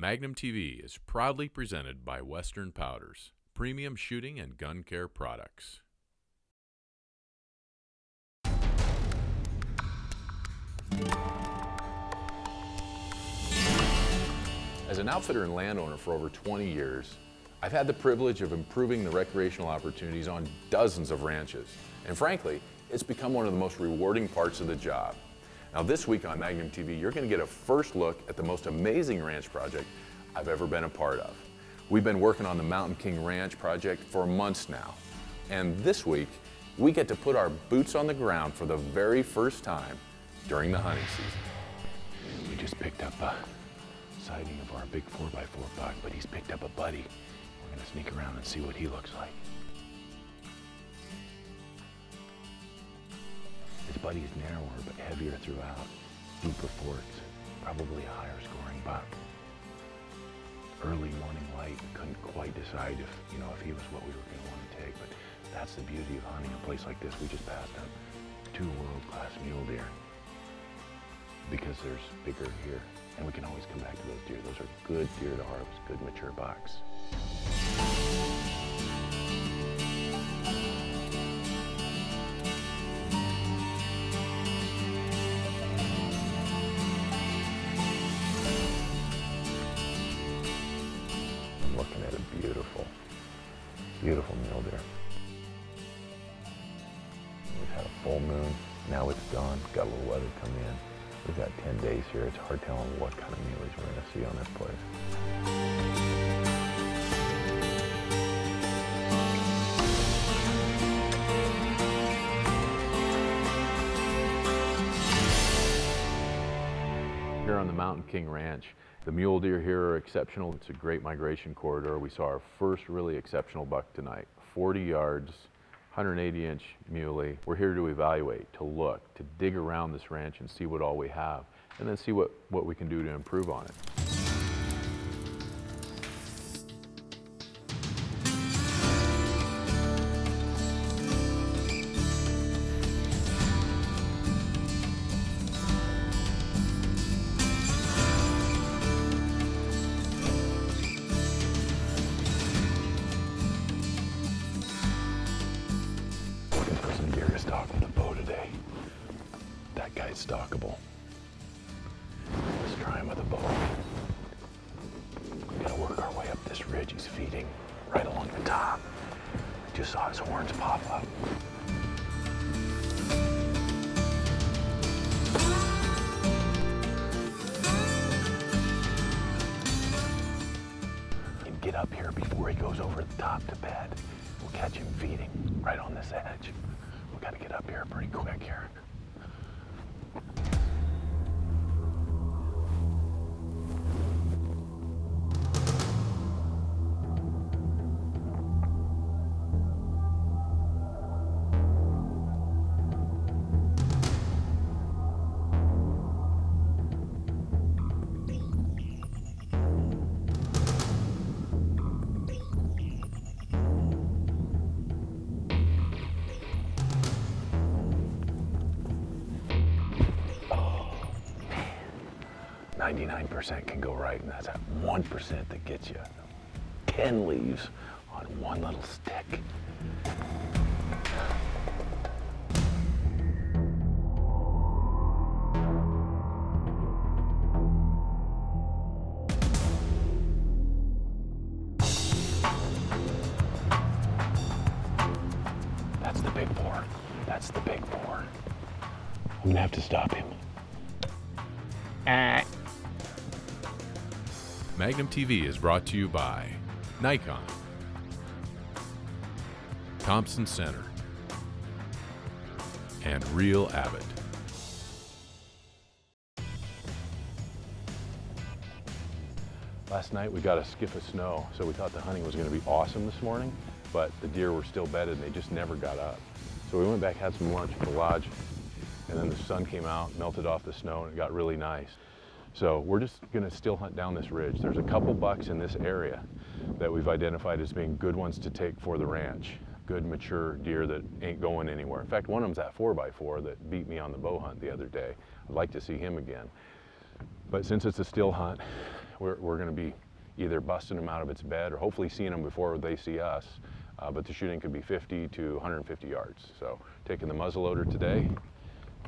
Magnum TV is proudly presented by Western Powders, premium shooting and gun care products. As an outfitter and landowner for over 20 years, I've had the privilege of improving the recreational opportunities on dozens of ranches. And frankly, it's become one of the most rewarding parts of the job. Now this week on Magnum TV, you're going to get a first look at the most amazing ranch project I've ever been a part of. We've been working on the Mountain King Ranch project for months now. And this week, we get to put our boots on the ground for the very first time during the hunting season. We just picked up a sighting of our big 4x4 buck, but he's picked up a buddy. We're gonna sneak around and see what he looks like. His buddy is narrower but heavier throughout, deeper forks, probably a higher scoring buck. Early morning light, couldn't quite decide if he was what we were gonna want to take, but that's the beauty of hunting a place like this. We just passed up 2 world-class mule deer because there's bigger here, and we can always come back to those deer. Those are good deer to harvest, good mature bucks. I'm looking at a beautiful, beautiful mule deer. We've had a full moon, now it's dawn, got a little weather come in. We've got 10 days here. It's hard telling what kind of muleys we're going to see on this place. Here on the Mountain King Ranch, the mule deer here are exceptional. It's a great migration corridor. We saw our first really exceptional buck tonight, 40 yards, 180-inch muley. We're here to evaluate, to look, to dig around this ranch and see what all we have, and then see what we can do to improve on it. Stalk with a bow today. That guy's stalkable. Let's try him with a bow. We gotta work our way up this ridge. He's feeding right along the top. I just saw his horns pop up. We can get up here before he goes over the top to bed. We'll catch him feeding right on this edge. We gotta get up here pretty quick here. Oh, 99% can go right, and that's that 1% that gets you 10 leaves on one little stick. That's the big 4. That's the big 4. I'm gonna have to stop him. Magnum TV is brought to you by Nikon, Thompson Center, and Real Abbott. Last night we got a skiff of snow, so we thought the hunting was going to be awesome this morning, but the deer were still bedded and they just never got up. So we went back, had some lunch at the lodge, and then the sun came out, melted off the snow, and it got really nice. So we're just gonna still hunt down this ridge. There's a couple bucks in this area that we've identified as being good ones to take for the ranch. Good mature deer that ain't going anywhere. In fact, one of them's that 4x4 that beat me on the bow hunt the other day. I'd like to see him again. But since it's a still hunt, we're going to be either busting them out of its bed or hopefully seeing them before they see us. But the shooting could be 50 to 150 yards. So taking the muzzleloader today,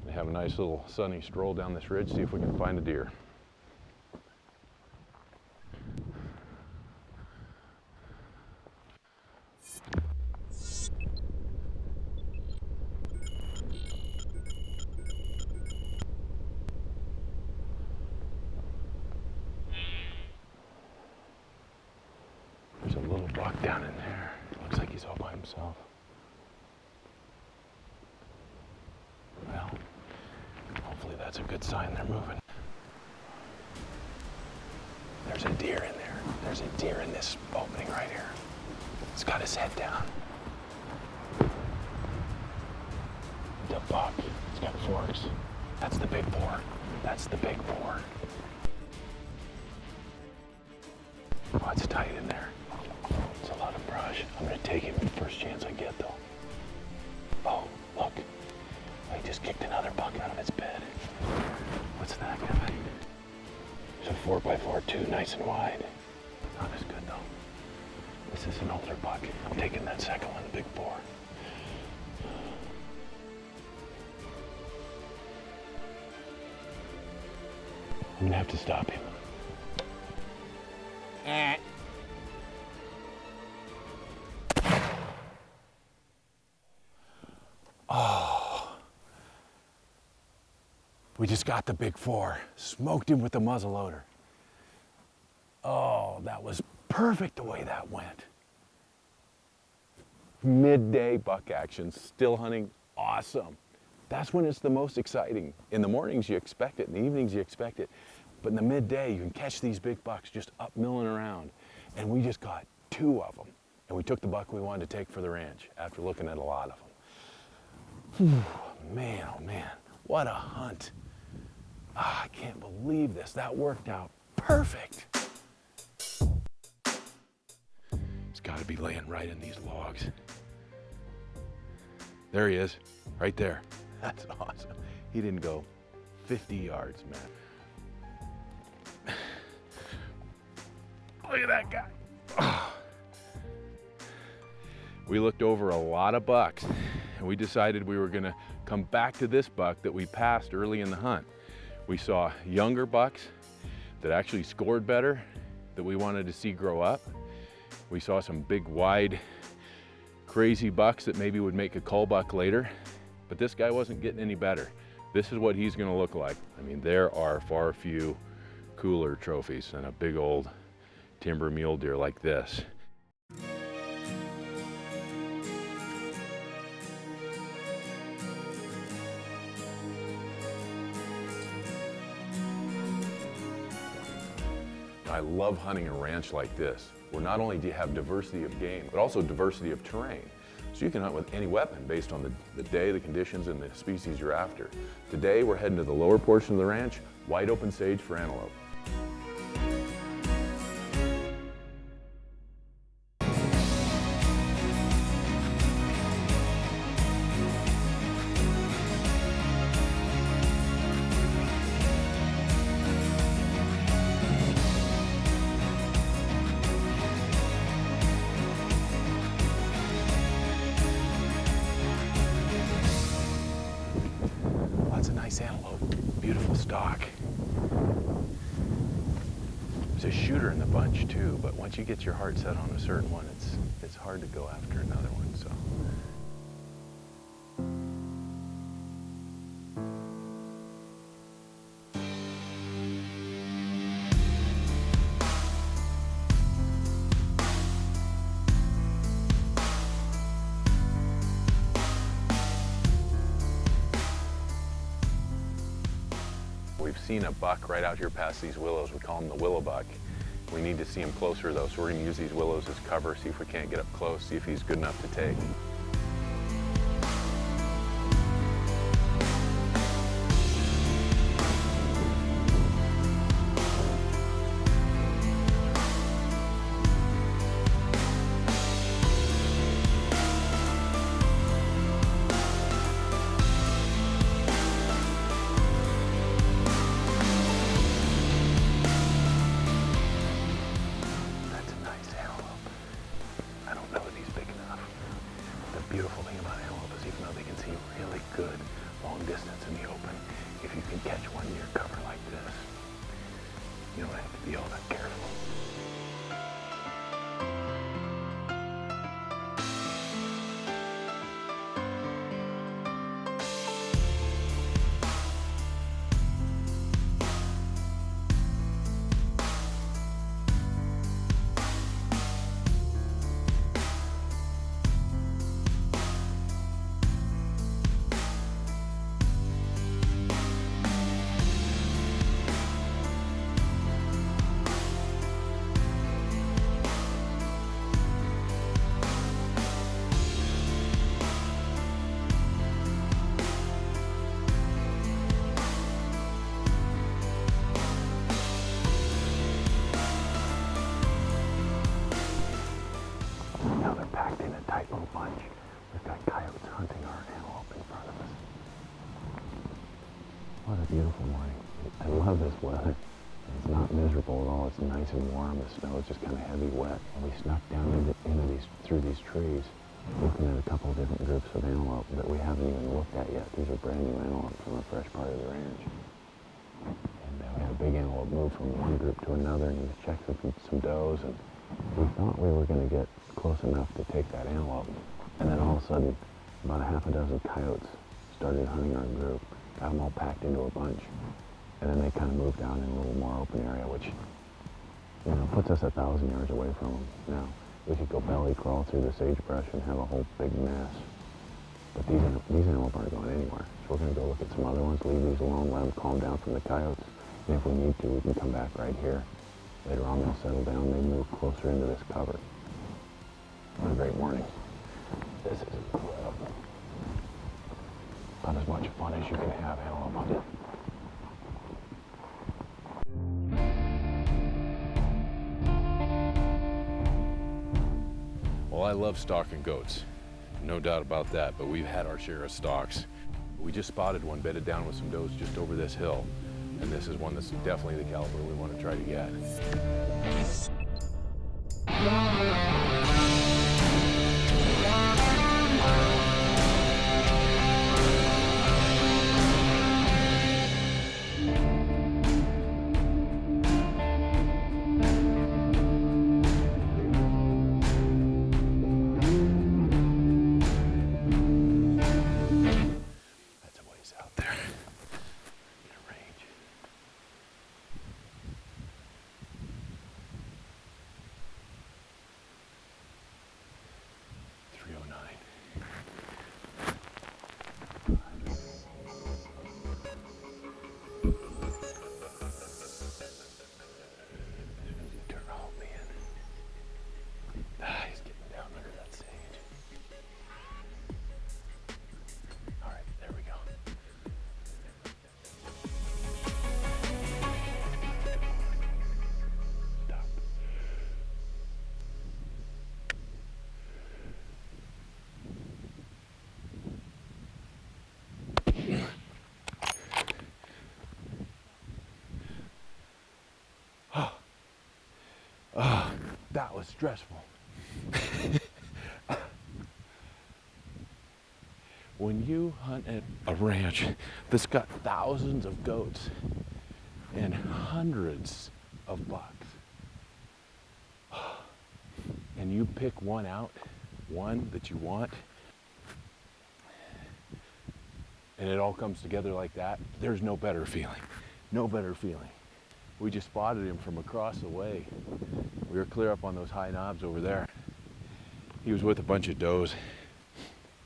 we have a nice little sunny stroll down this ridge, see if we can find a deer. There's a little buck down in there. Looks like he's all by himself. Well, hopefully that's a good sign they're moving. There's a deer in there. There's a deer in this opening right here. He's got his head down. The buck. It's got forks. That's the big boar. That's the big boar. Oh, it's tight in there. It's a lot of brush. I'm gonna take him the first chance I get though. Oh, look. I just kicked another buck out of its bed. What's that guy? There's a 4x4 too, nice and wide. Not as good though. This is an older buck. I'm taking that second one, the big boar. I'm gonna have to stop him. Oh. We just got the big four. Smoked him with the muzzleloader. Oh, that was perfect the way that went. Midday buck action, still hunting, awesome. That's when it's the most exciting. In the mornings you expect it, in the evenings you expect it. But in the midday, you can catch these big bucks just up milling around. And we just got 2 of them. And we took the buck we wanted to take for the ranch after looking at a lot of them. Whew, man, oh man, what a hunt. Ah, I can't believe this. That worked out perfect. It's got to be laying right in these logs. There he is, right there. That's awesome. He didn't go 50 yards, man. Look at that guy. Oh. We looked over a lot of bucks and we decided we were gonna come back to this buck that we passed early in the hunt. We saw younger bucks that actually scored better, that we wanted to see grow up. We saw some big, wide, crazy bucks that maybe would make a cull buck later, but this guy wasn't getting any better. This is what he's gonna look like. I mean, there are far few cooler trophies than a big old timber mule deer like this. I love hunting a ranch like this, where not only do you have diversity of game, but also diversity of terrain. So you can hunt with any weapon based on the day, the conditions, and the species you're after. Today, we're heading to the lower portion of the ranch, wide open sage for antelope. Antelope, beautiful stock. There's a shooter in the bunch too, but once you get your heart set on a certain one, it's hard to go after another one. So. We've seen a buck right out here past these willows. We call him the willow buck. We need to see him closer though, so we're gonna use these willows as cover, see if we can't get up close, see if he's good enough to take. tight little bunch. We've got coyotes hunting our antelope in front of us. What a beautiful morning. I love this weather. It's not miserable at all. It's nice and warm. The snow is just kind of heavy wet. And we snuck down through these trees, looking at a couple of different groups of antelope that we haven't even looked at yet. These are brand new antelope from a fresh part of the ranch. And we had a big antelope move from one group to another, and he was checking some does, and we thought we were going to get close enough to take that antelope. And then all of a sudden, about a half a dozen coyotes started hunting our group, got them all packed into a bunch. And then they kind of moved down in a little more open area, which, puts us 1,000 yards away from them. Now, we could go belly crawl through the sagebrush and have a whole big mess. But these antelope aren't going anywhere. So we're going to go look at some other ones, leave these alone, let them calm down from the coyotes. And if we need to, we can come back right here. Later on, they'll settle down. They move closer into this cover. What a great morning. This is incredible. About as much fun as you can have antelope hunting. Well, I love stalking goats, no doubt about that, but we've had our share of stalks. We just spotted one bedded down with some does just over this hill, and this is one that's definitely the caliber we want to try to get. That was stressful. When you hunt at a ranch that's got thousands of goats and hundreds of bucks, and you pick one out, one that you want, and it all comes together like that, there's no better feeling. No better feeling. We just spotted him from across the way. We were clear up on those high knobs over there. He was with a bunch of does.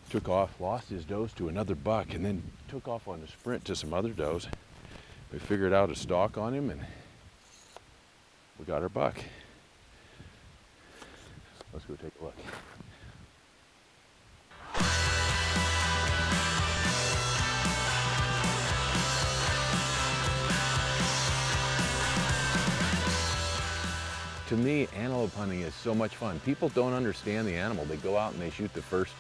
Took off, lost his does to another buck, and then took off on a sprint to some other does. We figured out a stalk on him, and we got our buck. Let's go take a look. To me, antelope hunting is so much fun. People don't understand the animal. They go out and they shoot the first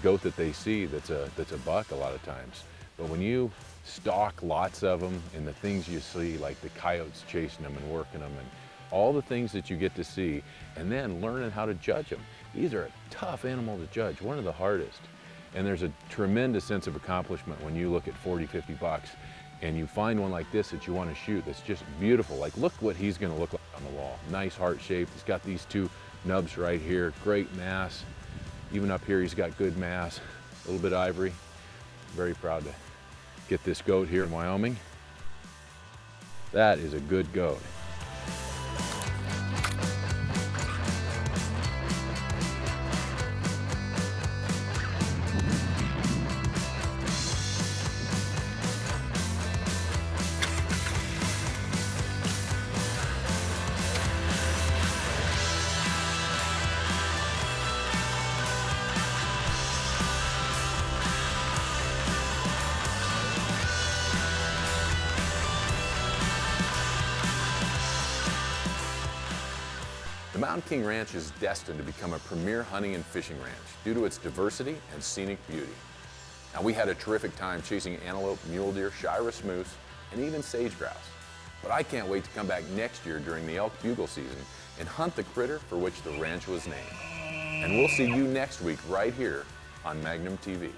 goat that they see that's a buck a lot of times. But when you stalk lots of them and the things you see, like the coyotes chasing them and working them and all the things that you get to see, and then learning how to judge them. These are a tough animal to judge, one of the hardest. And there's a tremendous sense of accomplishment when you look at 40, 50 bucks and you find one like this that you want to shoot that's just beautiful. Like, look what he's going to look like on the wall. Nice heart shape. He's got these two nubs right here. Great mass. Even up here, he's got good mass. A little bit ivory. Very proud to get this goat here in Wyoming. That is a good goat. The Mountain King Ranch is destined to become a premier hunting and fishing ranch due to its diversity and scenic beauty. Now, we had a terrific time chasing antelope, mule deer, Shiras moose, and even sage grouse. But I can't wait to come back next year during the elk bugle season and hunt the critter for which the ranch was named. And we'll see you next week right here on Magnum TV.